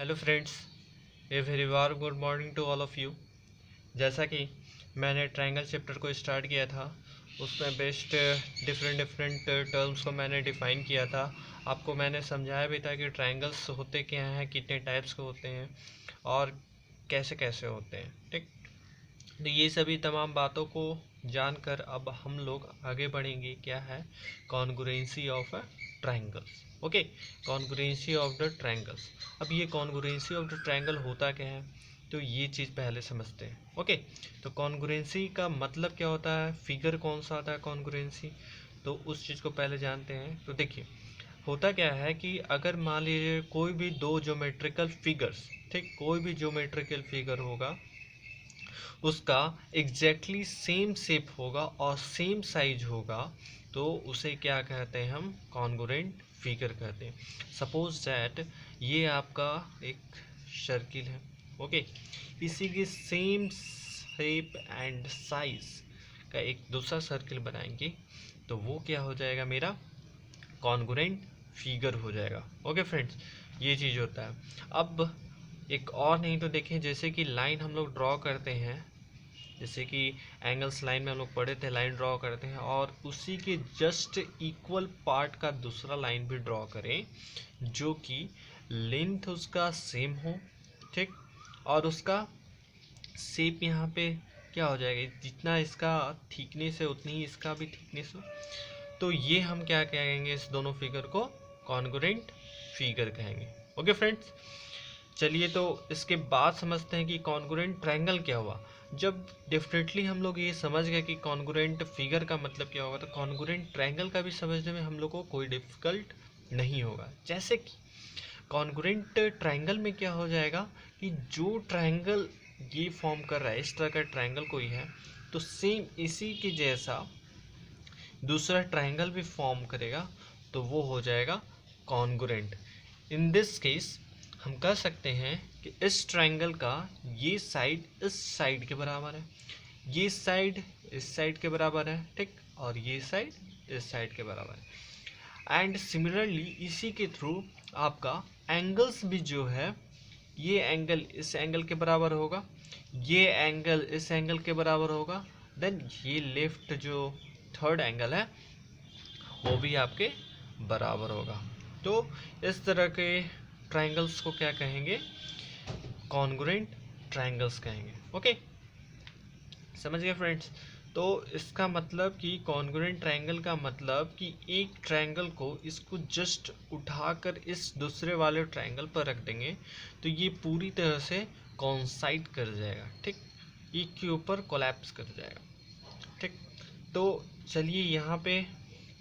Hello friends, a very very good morning to all of you. जैसा कि मैंने triangle chapter को start किया था, उसमें बेस्ट डिफरेंट टर्म्स को मैंने डिफ़ाइन किया था। आपको मैंने समझाया भी था कि ट्रायंगल्स होते क्या हैं, कितने टाइप्स के होते हैं और कैसे कैसे होते हैं। ठीक, तो ये सभी तमाम बातों को जानकर अब हम लोग आगे बढ़ेंगे। क्या है congruency of a triangles. Okay, congruency of the triangles. अब ये कॉन्ग्रुएंसी ऑफ द ट्रायंगल होता क्या है, तो ये चीज़ पहले समझते हैं। ओके, तो कॉन्ग्रुएंसी का मतलब क्या होता है, फिगर कौन सा आता है कॉन्ग्रुएंसी, तो उस चीज़ को पहले जानते हैं। तो देखिए, होता क्या है कि अगर मान लीजिए कोई भी दो ज्योमेट्रिकल फिगर्स, ठीक, कोई भी ज्योमेट्रिकल फिगर होगा, उसका एग्जैक्टली सेम शेप होगा और सेम साइज होगा, तो उसे क्या कहते हैं, हम कॉन्ग्रुएंट फिगर कहते हैं। सपोज दैट ये आपका एक सर्किल है। ओके, इसी के सेम शेप एंड साइज का एक दूसरा सर्किल बनाएंगे, तो वो क्या हो जाएगा, मेरा कॉन्ग्रुएंट फिगर हो जाएगा। ओके फ्रेंड्स, ये चीज़ होता है। अब एक और नहीं तो देखें, जैसे कि लाइन हम लोग ड्रॉ करते हैं, जैसे कि एंगल्स लाइन में हम लोग पढ़े थे, लाइन ड्रॉ करते हैं और उसी के जस्ट इक्वल पार्ट का दूसरा लाइन भी ड्रॉ करें, जो कि लेंथ उसका सेम हो, ठीक, और उसका शेप यहाँ पे क्या हो जाएगा, जितना इसका थिकनेस है उतनी ही इसका भी थिकनेस हो, तो ये हम क्या कहेंगे, इस दोनों फिगर को कॉन्ग्रुएंट फिगर कहेंगे। ओके फ्रेंड्स, चलिए तो इसके बाद समझते हैं कि कॉन्ग्रुएंट ट्रायंगल क्या हुआ। जब डेफिनेटली हम लोग ये समझ गए कि कॉन्ग्रुएंट फिगर का मतलब क्या होगा, तो कॉन्ग्रुएंट ट्रायंगल का भी समझने में हम लोग को कोई डिफिकल्ट नहीं होगा। जैसे कि कॉन्ग्रुएंट ट्रायंगल में क्या हो जाएगा कि जो ट्रायंगल ये फॉर्म कर रहा है, इस तरह का ट्रायंगल कोई है, तो सेम इसी के जैसा दूसरा ट्रायंगल भी फॉर्म करेगा, तो वो हो जाएगा कॉन्ग्रुएंट। इन दिस केस हम कह सकते हैं कि इस ट्रायंगल का ये साइड इस साइड के बराबर है, ये साइड इस साइड के बराबर है, ठीक, और ये साइड इस साइड के बराबर है। एंड सिमिलरली इसी के थ्रू आपका एंगल्स भी जो है, ये एंगल इस एंगल के बराबर होगा, ये एंगल इस एंगल के बराबर होगा, देन ये लेफ्ट जो थर्ड एंगल है वो भी आपके बराबर होगा। तो इस तरह के ट्रायंगल्स को क्या कहेंगे, कॉन्ग्रुएंट ट्रायंगल्स कहेंगे। ओके, समझ गए फ्रेंड्स। तो इसका मतलब कि कॉन्ग्रुएंट ट्रायंगल का मतलब कि एक ट्रायंगल को इसको जस्ट उठाकर इस दूसरे वाले ट्रायंगल पर रख देंगे, तो ये पूरी तरह से कॉन्साइड कर जाएगा, ठीक, एक के ऊपर कोलैप्स कर जाएगा, ठीक। तो चलिए, यहाँ पे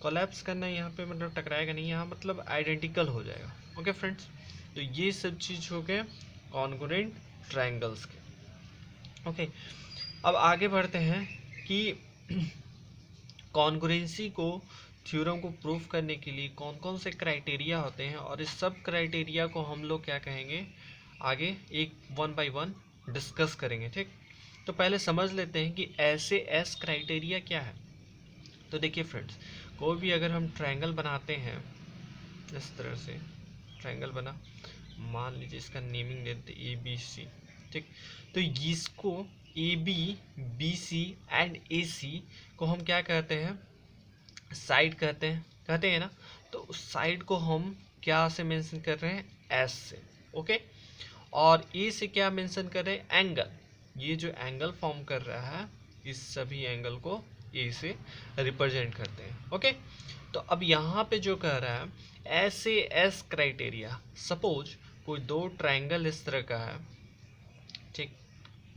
कोलैप्स करना, यहाँ पे मतलब टकराएगा नहीं, यहाँ मतलब आइडेंटिकल हो जाएगा। ओके फ्रेंड्स, तो ये सब चीज़ हो गए कॉन्ग्रुएंट ट्रायंगल्स के। ओके, अब आगे बढ़ते हैं कि कॉन्ग्रुएंसी को, थ्योरम को प्रूफ करने के लिए कौन कौन से क्राइटेरिया होते हैं, और इस सब क्राइटेरिया को हम लोग क्या कहेंगे, आगे एक वन बाय वन डिस्कस करेंगे, ठीक। तो पहले समझ लेते हैं कि ऐसे एस क्राइटेरिया क्या है। तो देखिए फ्रेंड्स, कोई भी अगर हम ट्रायंगल बनाते हैं, इस तरह से ट्रायंगल बना, मान लीजिए इसका नेमिंग देते ए बी सी, ठीक, तो इसको A B, B C and A C को हम क्या कहते हैं, साइड कहते हैं ना। तो उस साइड को हम क्या से मेंशन कर रहे हैं, एस से। ओके, और ए से क्या मेंशन कर रहे हैं, एंगल। ये जो एंगल फॉर्म कर रहा है, इस सभी एंगल को ए से रिप्रेजेंट करते हैं। ओके, तो अब यहाँ पे जो कह रहा है ऐसे एस क्राइटेरिया, सपोज कोई दो ट्रायंगल इस तरह का है, ठीक,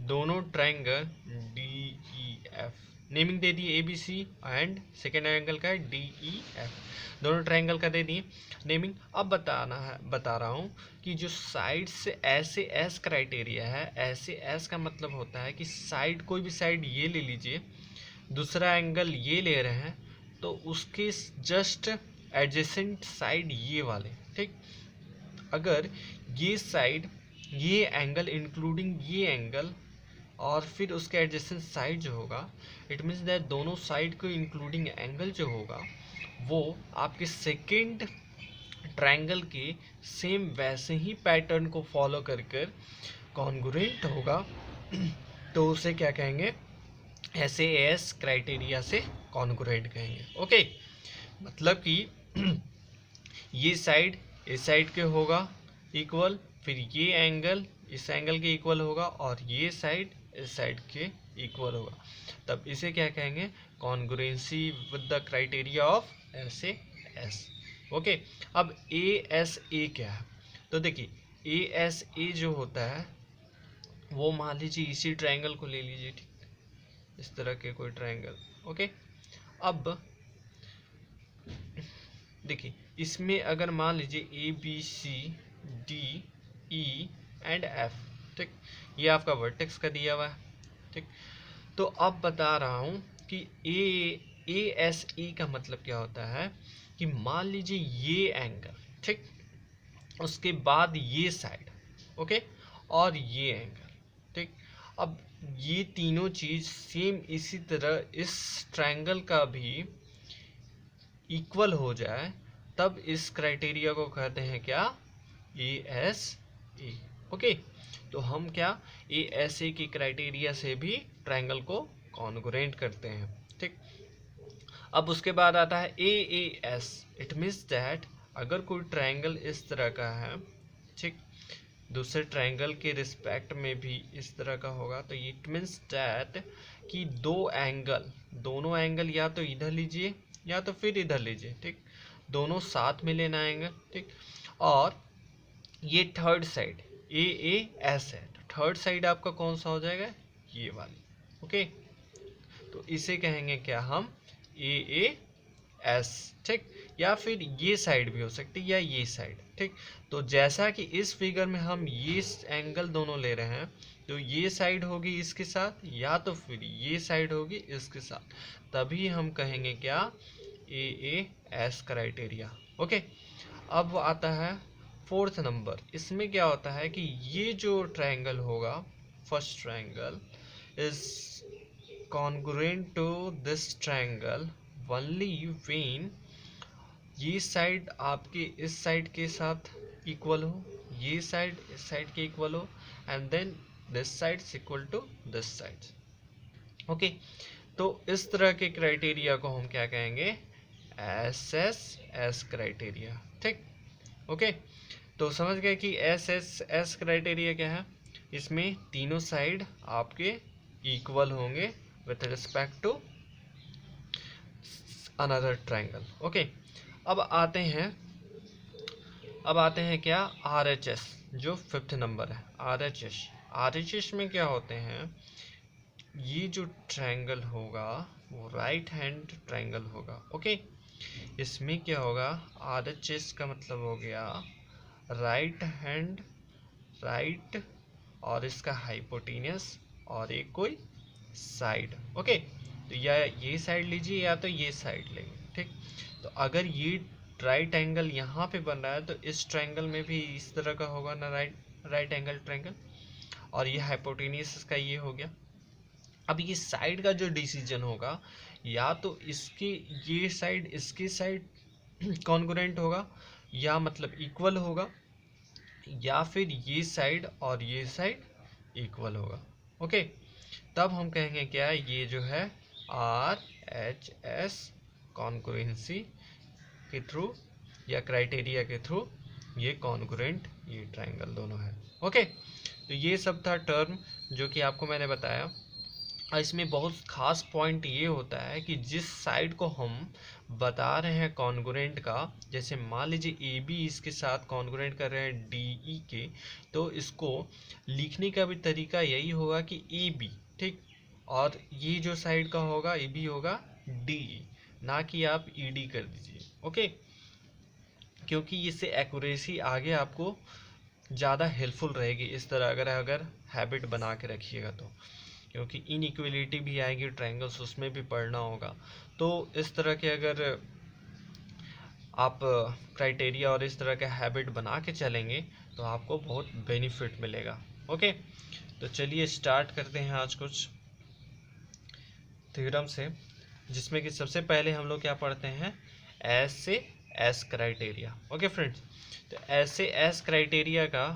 दोनों triangle D E F, naming दे दी A B C, and second angle का है डी ई एफ, दोनों ट्रायंगल का दे दिए नेमिंग। अब बता रहा हूँ कि जो साइड से ऐसे एस क्राइटेरिया है, ऐसे एस का मतलब होता है कि साइड, कोई भी साइड ये ले लीजिए, दूसरा एंगल ये ले रहे हैं, तो उसके जस्ट एडजेसेंट साइड ये वाले, ठीक, अगर ये साइड, ये एंगल इंक्लूडिंग ये एंगल, और फिर उसके एडजेसेंट साइड जो होगा, इट मीन्स दैट दोनों साइड को इंक्लूडिंग एंगल जो होगा, वो आपके सेकेंड ट्रायंगल के सेम वैसे ही पैटर्न को फॉलो कर कर कॉन्ग्रुएंट होगा तो उसे क्या कहेंगे, SAS क्राइटेरिया से कॉन्ग्रुएंट कहेंगे। ओके, मतलब कि ये साइड इस साइड के होगा इक्वल, फिर ये एंगल इस एंगल के इक्वल होगा और ये साइड इस साइड के इक्वल होगा, तब इसे क्या कहेंगे, congruency with the criteria of SAS। Okay, अब ASA क्या है, तो देखिए ASA जो होता है वो मान लीजिए इसी ट्रायंगल को ले लीजिए, ठीक, इस तरह के कोई ट्रायंगल। ओके, अब देखिए इसमें अगर मान लीजिए ABCDE एंड F, ठीक, ये आपका वर्टेक्स का दिया हुआ है, ठीक। तो अब बता रहा हूँ कि ASE का मतलब क्या होता है कि मान लीजिए ये एंगल, ठीक, उसके बाद ये साइड, ओके, और ये एंगल, ठीक। अब ये तीनों चीज सेम इसी तरह इस ट्रायंगल का भी इक्वल हो जाए, तब इस क्राइटेरिया को कहते हैं क्या, ASA। ओके, तो हम क्या ASA की क्राइटेरिया से भी ट्रायंगल को कॉन्ग्रुएंट करते हैं, ठीक। अब उसके बाद आता है AAS। इट मीन्स दैट अगर कोई ट्रायंगल इस तरह का है, ठीक, दूसरे ट्रायंगल के रिस्पेक्ट में भी इस तरह का होगा, तो इट मीन्स दैट कि दोनों एंगल या तो इधर लीजिए या तो फिर इधर लीजिए, ठीक, दोनों साथ में लेना आएंगे, ठीक। और ये थर्ड साइड AAS है, तो थर्ड साइड आपका कौन सा हो जाएगा, ये वाली। ओके, तो इसे कहेंगे क्या हम, AAS, ठीक, या फिर ये साइड भी हो सकती है या ये साइड, ठीक। तो जैसा कि इस फिगर में हम ये एंगल दोनों ले रहे हैं, तो ये साइड होगी इसके साथ या तो फिर ये साइड होगी इसके साथ, तभी हम कहेंगे क्या, AAS क्राइटेरिया। ओके, अब आता है फोर्थ नंबर। इसमें क्या होता है कि ये जो ट्रायंगल होगा, first triangle is congruent to this triangle only when ये साइड आपके इस साइड के साथ इक्वल हो, ये साइड इस साइड के इक्वल हो, and then this side equal to this side. Okay, तो इस तरह के क्राइटेरिया को हम क्या कहेंगे, SSS क्राइटेरिया, ठीक। ओके, तो समझ गए कि SSS क्राइटेरिया क्या है, इसमें तीनों साइड आपके इक्वल होंगे with respect to another triangle. Okay, अब आते हैं क्या, RHS, जो फिफ्थ नंबर है, RHS में क्या होते हैं, ये जो ट्रायंगल होगा वो राइट हैंड ट्रायंगल होगा। ओके, इसमें क्या होगा, RHS का मतलब हो गया राइट हैंड, राइट, और इसका हाइपोटेनियस और एक कोई साइड। ओके, तो या ये साइड लीजिए या तो ये साइड लेंगे, ठीक। तो अगर ये राइट एंगल यहाँ पे बन रहा है तो इस ट्रायंगल में भी इस तरह का होगा ना, राइट एंगल ट्रायंगल, और ये हाइपोटेनियस इसका ये हो गया। अब ये साइड का जो डिसीजन होगा, या तो इसके ये साइड इसके साइड कॉन्ग्रुएंट होगा, या मतलब इक्वल होगा, या फिर ये साइड और ये साइड इक्वल होगा। ओके, तब हम कहेंगे क्या, ये जो है RHS कॉन्ग्रुएंसी के थ्रू या क्राइटेरिया के थ्रू ये कॉन्ग्रुएंट ये ट्रायंगल दोनों है। ओके, तो ये सब था टर्म जो कि आपको मैंने बताया। और इसमें बहुत खास पॉइंट ये होता है कि जिस साइड को हम बता रहे हैं कॉन्ग्रुएंट का, जैसे मान लीजिए AB इसके साथ कॉन्ग्रुएंट कर रहे हैं DE के, तो इसको लिखने का भी तरीका यही होगा कि AB, ठीक, और ये जो साइड का होगा AB होगा DE, ना कि आप ED कर दीजिए। ओके, क्योंकि इससे एक्यूरेसी आगे आपको ज़्यादा हेल्पफुल रहेगी इस तरह अगर हैबिट बना के रखिएगा तो, क्योंकि इनइक्वलिटी भी आएगी ट्रायंगल्स, उसमें भी पढ़ना होगा। तो इस तरह के अगर आप क्राइटेरिया और इस तरह का हैबिट बना के चलेंगे तो आपको बहुत बेनिफिट मिलेगा। ओके, तो चलिए स्टार्ट करते हैं आज कुछ थ्योरम से, जिसमें कि सबसे पहले हम लोग क्या पढ़ते हैं, S से एस क्राइटेरिया। ओके फ्रेंड्स, तो ऐसे एस क्राइटेरिया का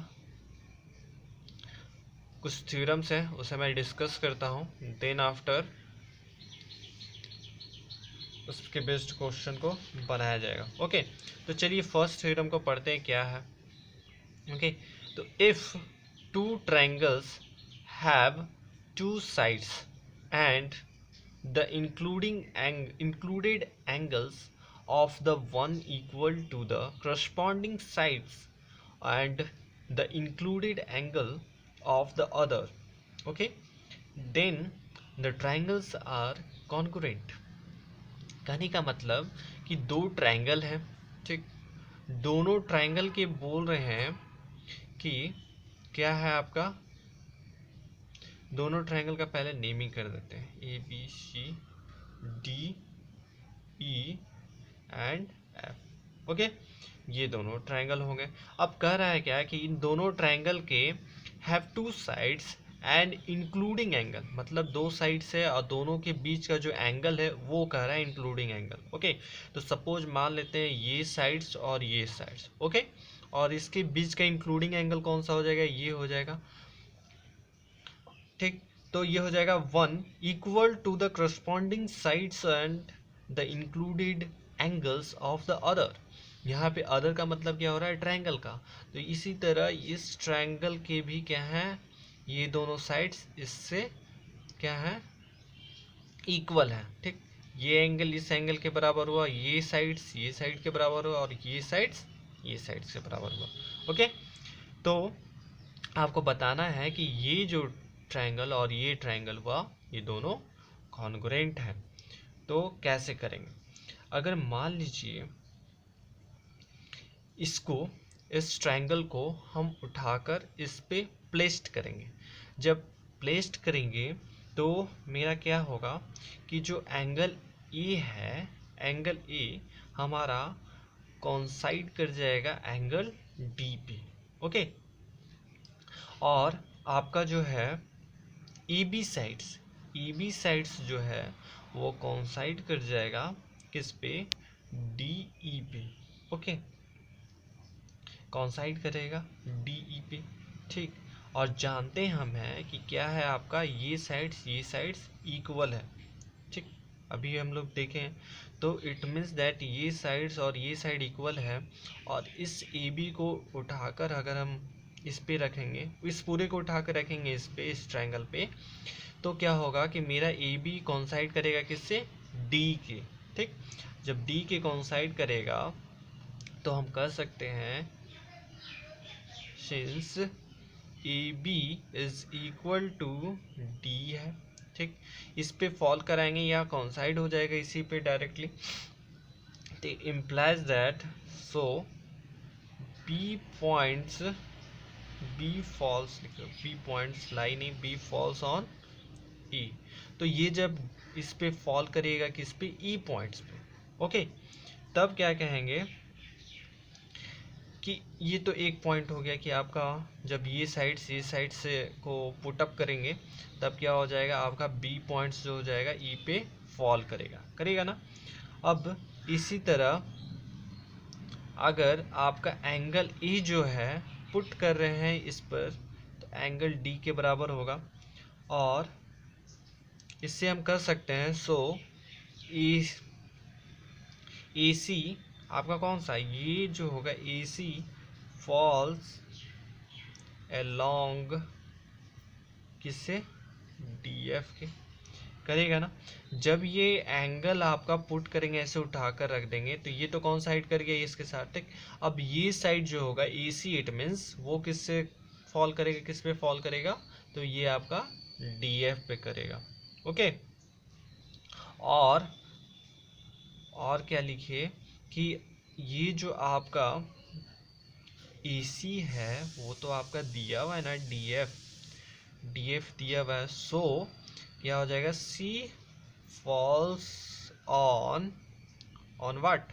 कुछ थ्योरम्स हैं, उसे मैं डिस्कस करता हूँ, देन आफ्टर उसके बेस्ड क्वेश्चन को बनाया जाएगा। ओके, तो चलिए फर्स्ट थ्योरम को पढ़ते हैं क्या है। ओके, तो if two triangles have two sides and the included angles of the one equal to the corresponding sides and the included angle of the other, okay, then the triangles are congruent। कहने का मतलब कि दो triangle हैं, ठीक, दोनों triangle के बोल रहे हैं कि क्या है आपका, दोनों ट्रायंगल का पहले नेमिंग कर देते हैं, A B C D E and F. Okay, ये दोनों ट्रायंगल हो गए। अब कह रहा है क्या कि इन दोनों ट्रायंगल के have two sides and including angle, मतलब दो साइड से और दोनों के बीच का जो एंगल है वो कह रहा है इंक्लूडिंग एंगल। ओके, तो सपोज मान लेते हैं ये साइड्स और ये साइड्स, ओके, और इसके बीच का इंक्लूडिंग एंगल कौन सा हो जाएगा, ये हो जाएगा, ठीक, तो ये हो जाएगा 1 equal to the corresponding sides and the included angles of the other. यहाँ पे अदर का मतलब क्या हो रहा है, ट्रायंगल का। तो इसी तरह इस ट्रायंगल के भी क्या है, ये दोनों साइड्स इससे क्या है, इक्वल है, ठीक, ये एंगल इस एंगल के बराबर हुआ, ये साइड्स ये साइड के बराबर हुआ और ये साइड्स ये साइड्स के बराबर हुआ। ओके, तो आपको बताना है कि ये जो ट्रायंगल और ये ट्रायंगल हुआ, ये दोनों कॉन्ग्रुएंट है। तो कैसे करेंगे, अगर मान लीजिए इसको, इस ट्रायंगल को हम उठाकर इस पे प्लेस्ड करेंगे, जब प्लेस्ड करेंगे तो मेरा क्या होगा कि जो एंगल ए है, एंगल ए हमारा कॉन्साइड कर जाएगा एंगल डी पे। ओके, और आपका जो है ए बी साइड्स जो है वो कॉन्साइड कर जाएगा किस पे, डी ई पे। ओके, कॉन्साइड करेगा डी ई पे, ठीक, और जानते हम हैं कि क्या है आपका, ये साइड्स इक्वल है, ठीक, अभी हम लोग देखें तो इट मीन्स दैट ये साइड्स और ये साइड इक्वल है, और इस ए बी को उठाकर अगर हम इस पे रखेंगे, इस पूरे को उठाकर रखेंगे इस पे, इस ट्रायंगल पे, तो क्या होगा कि मेरा ए बी कॉन्साइड करेगा किससे, डी के, ठीक, जब डी के कॉन्साइड करेगा तो हम कह सकते हैं since A B is equal to D है, ठीक, इस पे फॉल कराएंगे या कॉन्साइड हो जाएगा इसी पे डायरेक्टली, तो implies that so B points, B falls, B points lie नहीं, बी फॉल्स ऑन ई, तो ये जब इस पे फॉल करिएगा किस पे, ई पॉइंट्स पे। ओके, तब क्या कहेंगे कि ये तो एक पॉइंट हो गया कि आपका जब ये साइड से को पुट अप करेंगे तब क्या हो जाएगा, आपका बी पॉइंट्स जो हो जाएगा ई पे फॉल करेगा ना। अब इसी तरह अगर आपका एंगल ए जो है पुट कर रहे हैं इस पर, तो एंगल डी के बराबर होगा, और इससे हम कर सकते हैं सो ए सी आपका कौन सा, ये जो होगा ए सी फॉल्स अलोंग किससे, डी एफ के, करेगा ना। जब ये एंगल आपका पुट करेंगे ऐसे उठाकर रख देंगे तो ये तो कौन साइड कर गया, इसके साथ, ठीक, अब ये साइड जो होगा ए सी, इट मीन्स वो किससे फॉल करेगा, किस पे फॉल करेगा, तो ये आपका डी एफ पे करेगा। ओके, और क्या लिखिए कि ये जो आपका ए सी है वो तो आपका दिया हुआ है ना, डी एफ दिया हुआ है, सो क्या हो जाएगा, C falls on what,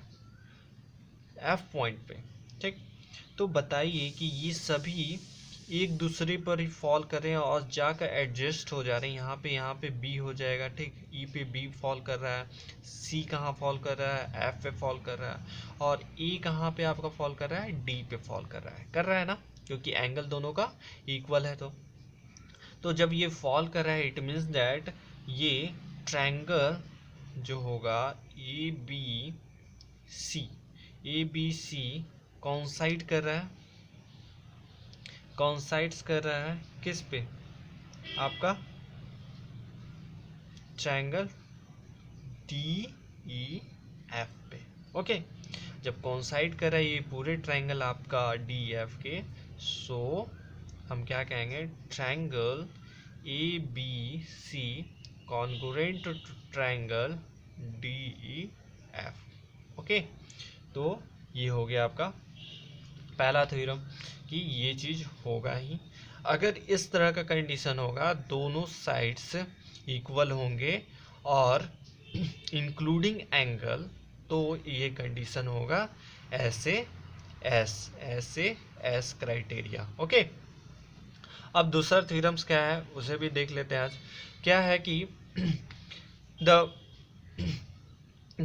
F point पे, ठीक। तो बताइए कि ये सभी एक दूसरे पर ही फॉल कर रहे हैं और जाकर एडजस्ट हो जा रहे हैं। यहाँ पे बी हो जाएगा, ठीक, ई पे बी फॉल कर रहा है, सी कहाँ फॉल कर रहा है, एफ पे फॉल कर रहा है, और ई कहाँ पे आपका फॉल कर रहा है, डी पे फॉल कर रहा है ना, क्योंकि एंगल दोनों का इक्वल है। तो जब ये फॉल कर रहा है इट मीन्स दैट ये ट्रायंगल जो होगा ए बी सी कॉन्साइड कर रहा है, कॉन्साइड्स कर रहा है किस पे, आपका ट्रायंगल डी ई एफ पे। ओके, जब कॉन्साइड कर रहा है ये पूरे ट्रायंगल आपका डी एफ के, सो हम क्या कहेंगे, triangle A B C congruent to triangle D E F. Okay, तो ये हो गया आपका पहला थ्योरम कि ये चीज़ होगा ही। अगर इस तरह का कंडीशन होगा, दोनों साइड्स इक्वल होंगे और इंक्लूडिंग एंगल, तो ये कंडीशन होगा ऐसे एस क्राइटेरिया। ओके, अब दूसरा थ्योरम्स क्या है उसे भी देख लेते हैं आज। क्या है कि the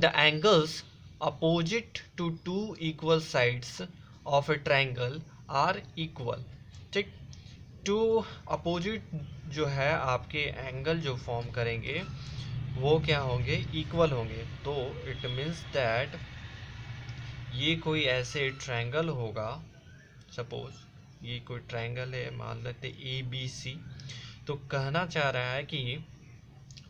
angles opposite to two equal sides of a triangle are equal. ठीक, टू अपोजिट जो है आपके एंगल जो फॉर्म करेंगे वो क्या होंगे, इक्वल होंगे। तो इट मीन्स दैट ये कोई ऐसे ट्रायंगल होगा, सपोज ये कोई ट्रायंगल है, मान लेते ए बी सी, तो कहना चाह रहा है कि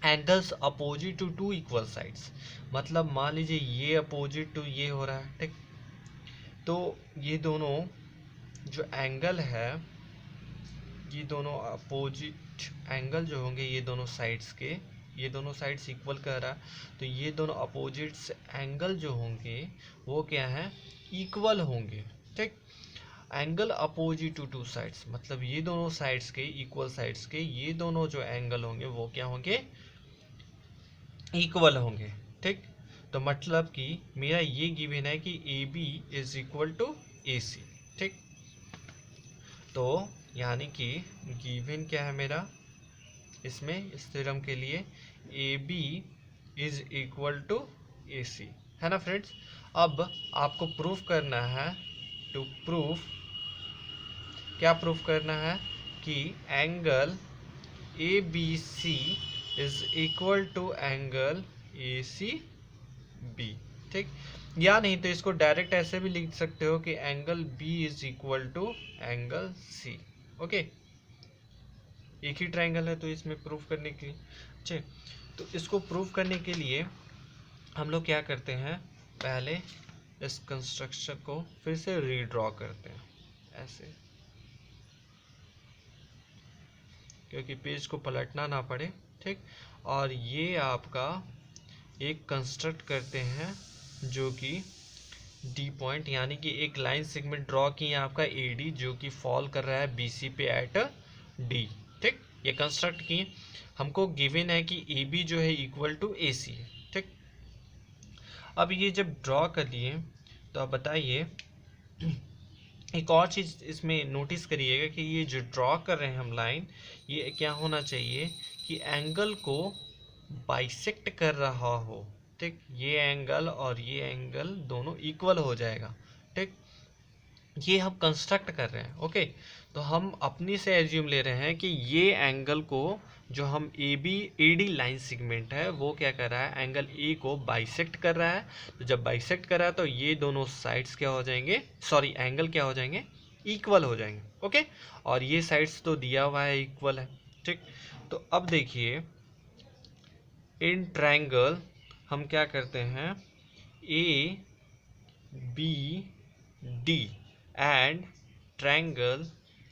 angles opposite to two equal sides, मतलब मान लीजिए ये अपोजिट टू ये हो रहा है, ठीक, तो ये दोनों जो एंगल है, ये दोनों अपोजिट एंगल जो होंगे ये दोनों साइड्स के, ये दोनों साइड्स इक्वल कर रहा है, तो ये दोनों अपोजिट्स एंगल जो होंगे वो क्या है, इक्वल होंगे। ठीक, angle opposite to two sides मतलब ये दोनों साइड्स के, इक्वल साइड्स के ये दोनों जो एंगल होंगे वो क्या होंगे, इक्वल होंगे। ठीक, तो मतलब कि मेरा ये गिवन है कि A B is equal to A C. ठीक, तो यानी कि गिवन क्या है मेरा इसमें, इस थ्योरम के लिए A B is equal to A C, है ना फ्रेंड्स। अब आपको प्रूफ करना है, टू प्रूफ, क्या प्रूफ करना है कि angle A B C is equal to angle A C B. ठीक, या नहीं तो इसको डायरेक्ट ऐसे भी लिख सकते हो कि angle B is equal to angle C. Okay, एक ही ट्रायंगल है तो इसमें प्रूफ करने के लिए, अच्छा, तो इसको प्रूफ करने के लिए हम लोग क्या करते हैं, पहले इस कंस्ट्रक्शन को फिर से रीड्रॉ करते हैं ऐसे, क्योंकि पेज को पलटना ना पड़े। ठीक, और ये आपका एक कंस्ट्रक्ट करते हैं जो कि डी पॉइंट, यानी कि एक लाइन सेगमेंट ड्रॉ किए आपका ए डी जो कि फॉल कर रहा है बी सी पे एट डी। ठीक, ये कंस्ट्रक्ट किए, हमको गिवन है कि ए बी जो है इक्वल टू ए सी है। ठीक, अब ये जब ड्रॉ कर लिए तो आप बताइए, एक और चीज़ इसमें नोटिस करिएगा कि ये जो ड्रॉ कर रहे हैं हम लाइन, ये क्या होना चाहिए कि एंगल को बाइसेक्ट कर रहा हो। ठीक, ये एंगल और ये एंगल दोनों इक्वल हो जाएगा। ठीक, ये हम कंस्ट्रक्ट कर रहे हैं। ओके, तो हम अपनी से एज्यूम ले रहे हैं कि ये एंगल को जो हम ए डी लाइन सेगमेंट है वो क्या कर रहा है, एंगल ए को बाइसेक्ट कर रहा है। तो जब बाइसेक्ट कर रहा है तो ये दोनों साइड्स क्या हो जाएंगे, सॉरी एंगल क्या हो जाएंगे, इक्वल हो जाएंगे। ओके, और ये साइड्स तो दिया हुआ है इक्वल है। ठीक, तो अब देखिए इन ट्रायंगल हम क्या करते हैं, A B D and triangle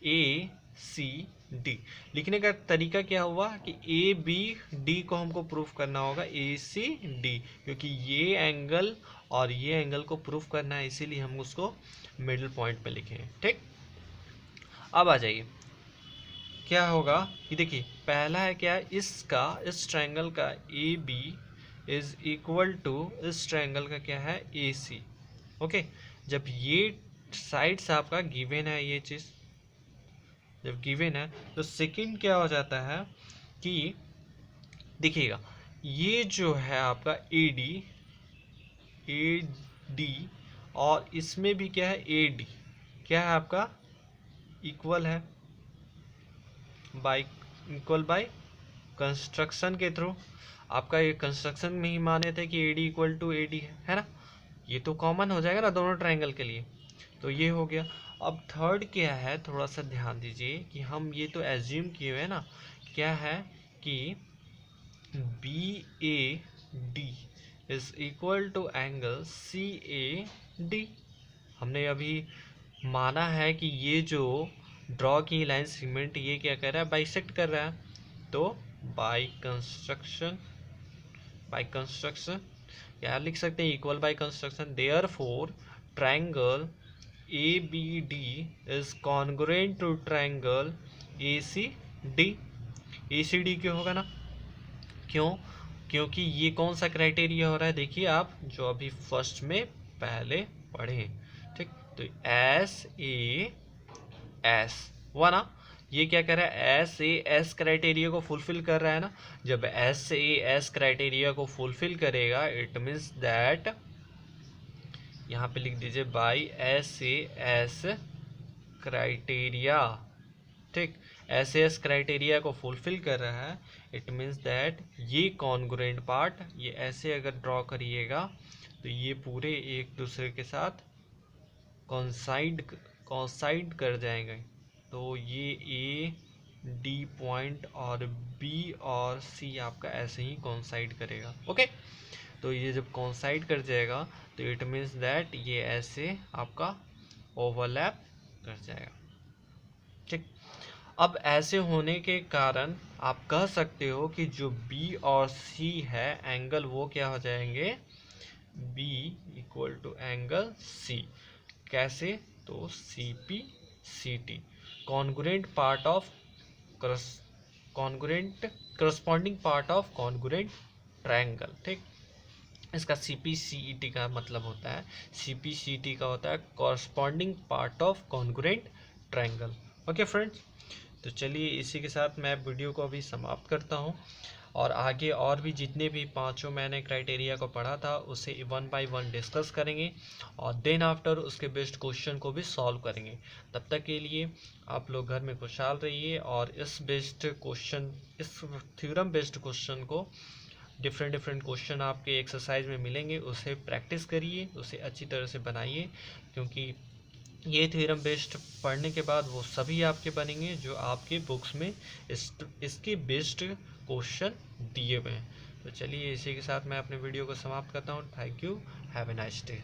A C D. लिखने का तरीका क्या हुआ कि ए बी डी को हमको प्रूफ करना होगा ए सी डी, क्योंकि ये एंगल और ये एंगल को प्रूफ करना है, इसीलिए हम उसको मिडिल पॉइंट पे लिखे हैं। ठीक, अब आ जाइए क्या होगा कि देखिए पहला है क्या, इसका, इस ट्रायंगल का A B is equal to इस ट्रायंगल का क्या है, ए सी। ओके, जब ये साइड्स आपका गिवन है, ये चीज़ जब गिवन है तो सेकंड क्या हो जाता है कि देखिएगा ये जो है आपका ए डी और इसमें भी क्या है ए डी, क्या है आपका इक्वल है बाय इक्वल बाय कंस्ट्रक्शन के थ्रू। आपका ये कंस्ट्रक्शन में ही माने थे कि A D equal to A D है ना, ये तो कॉमन हो जाएगा ना दोनों ट्रायंगल के लिए, तो ये हो गया। अब थर्ड क्या है, थोड़ा सा ध्यान दीजिए कि हम ये तो एज्यूम किए हुए हैं ना, क्या है कि B A D is equal to angle C A D. हमने अभी माना है कि ये जो ड्रॉ की लाइन सेगमेंट ये क्या कर रहा है, बाइसेक्ट कर रहा है, तो बाय कंस्ट्रक्शन क्या लिख सकते हैं, equal by construction. Therefore triangle A B D is congruent to triangle A C D. A C D क्यों होगा ना, क्यों, क्योंकि ये कौन सा क्राइटेरिया हो रहा है, देखिए आप जो अभी फर्स्ट में पहले पढ़े, ठीक, तो एस ए एस हुआ ना, ये क्या कर रहा है, एस ए एस क्राइटेरिया को फुलफिल कर रहा है ना। जब एस ए एस क्राइटेरिया को फुलफिल करेगा इट मीन्स दैट, यहाँ पे लिख दीजिए by S A S criteria, ठीक, एस ए एस क्राइटेरिया को फुलफिल कर रहा है, इट मीन्स दैट ये कॉन्ग्रुएंट पार्ट, ये ऐसे अगर ड्रॉ करिएगा तो ये पूरे एक दूसरे के साथ कॉन्साइड कर जाएंगे। तो ये ए डी पॉइंट और बी और सी आपका ऐसे ही कॉन्साइड करेगा, ओके। तो ये जब कॉन्साइड कर जाएगा तो इट मीन्स दैट ये ऐसे आपका ओवरलैप कर जाएगा, ठीक। अब ऐसे होने के कारण आप कह सकते हो कि जो बी और सी है एंगल वो क्या हो जाएंगे, B equal to angle C, कैसे, तो C P C T, congruent part of corresponding part of congruent triangle, ठीक। इसका सी पी सी ई टी का मतलब होता है, सी पी सी टी का होता है corresponding part of congruent triangle, okay friends. तो चलिए इसी के साथ मैं वीडियो को अभी समाप्त करता हूँ, और आगे और भी जितने भी पांचों मैंने क्राइटेरिया को पढ़ा था उसे वन बाय वन डिस्कस करेंगे, और देन आफ्टर उसके बेस्ड क्वेश्चन को भी सॉल्व करेंगे। तब तक के लिए आप लोग घर में खुशहाल रहिए, और इस थ्योरम बेस्ड क्वेश्चन को डिफरेंट क्वेश्चन आपके एक्सरसाइज में मिलेंगे, उसे प्रैक्टिस करिए, उसे अच्छी तरह से बनाइए, क्योंकि ये थ्योरम बेस्ड पढ़ने के बाद वो सभी आपके बनेंगे जो आपके बुक्स में इसके बेस्ड क्वेश्चन दिए हुए हैं। तो चलिए इसी के साथ मैं अपने वीडियो को समाप्त करता हूँ। Thank you, have a nice day.